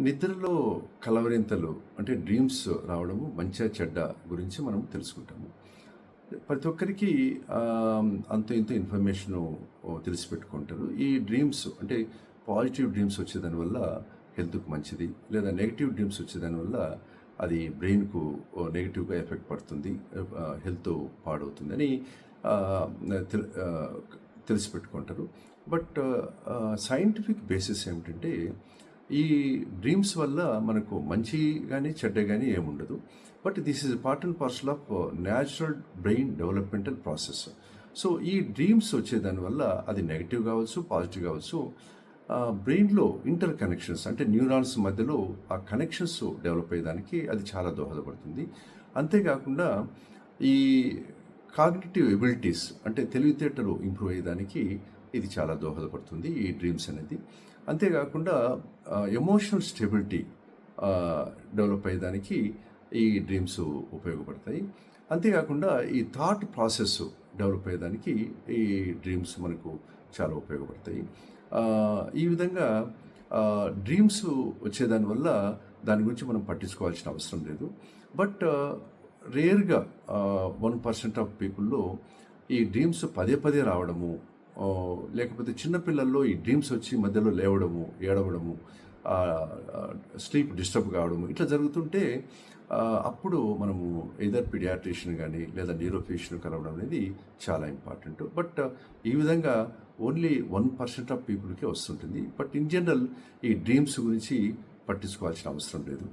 నిద్రలో కలవరింతలు అంటే డ్రీమ్స్ రావడము మంచిగా చెడ్డ గురించి మనం తెలుసుకుంటాము. ప్రతి ఒక్కరికి అంతో ఇంతో ఇన్ఫర్మేషను తెలిసిపెట్టుకుంటారు. ఈ డ్రీమ్స్ అంటే పాజిటివ్ డ్రీమ్స్ వచ్చేదానివల్ల హెల్త్‌కు మంచిది. లేదా నెగెటివ్ డ్రీమ్స్ వచ్చేదానివల్ల అది బ్రెయిన్‌కు నెగెటివ్‌గా ఎఫెక్ట్ పడుతుంది. హెల్త్ పాడవుతుందని ఆహ్, తెల్ ఆహ్, తెలిసిపెట్టుకుంటారు. బట్ సైంటిఫిక్ బేసిస్ ఏమిటంటే ఈ డ్రీమ్స్ వల్ల మనకు మంచి కానీ చెడ్డ కానీ ఏముండదు. But this is part and parcel of natural brain developmental process. So ఈ డ్రీమ్స్ వచ్చేదానివల్ల అది నెగిటివ్ కావచ్చు, పాజిటివ్ కావచ్చు, బ్రెయిన్లో ఇంటర్ కనెక్షన్స్ అంటే న్యూరాన్స్ మధ్యలో ఆ కనెక్షన్స్ డెవలప్ అయ్యేదానికి అది చాలా దోహదపడుతుంది. అంతేకాకుండా ఈ కాగ్నిటివ్ ఎబిలిటీస్ అంటే తెలివితేటలు ఇంప్రూవ్ అయ్యేదానికి ఇది చాలా దోహదపడుతుంది ఈ డ్రీమ్స్ అనేది. అంతేకాకుండా ఎమోషనల్ స్టెబిలిటీ డెవలప్ అయ్యేదానికి ఈ డ్రీమ్స్ ఉపయోగపడతాయి. అంతేకాకుండా ఈ థాట్ ప్రాసెస్ డెవలప్ అయ్యేదానికి ఈ డ్రీమ్స్ మనకు చాలా ఉపయోగపడతాయి. ఈ విధంగా డ్రీమ్స్ వచ్చేదానివల్ల దాని గురించి మనం పట్టించుకోవాల్సిన అవసరం లేదు. బట్ రేర్గా 1% ఆఫ్ పీపుల్లో ఈ డ్రీమ్స్ పదే పదే రావడము, లేకపోతే చిన్నపిల్లల్లో ఈ డ్రీమ్స్ వచ్చి మధ్యలో లేవడము, ఏడవడము, స్లీప్ డిస్టర్బ్ కావడము ఇట్లా జరుగుతుంటే అప్పుడు మనము ఎయిదర్ పీడియాట్రిషియన్ కానీ లేదా న్యూరోఫిజిషియన్ కలవడం అనేది చాలా ఇంపార్టెంట్. బట్ ఈ విధంగా ఓన్లీ 1% ఆఫ్ పీపుల్కే వస్తుంటుంది. బట్ ఇన్ జనరల్ ఈ డ్రీమ్స్ గురించి పట్టించుకోవాల్సిన అవసరం లేదు.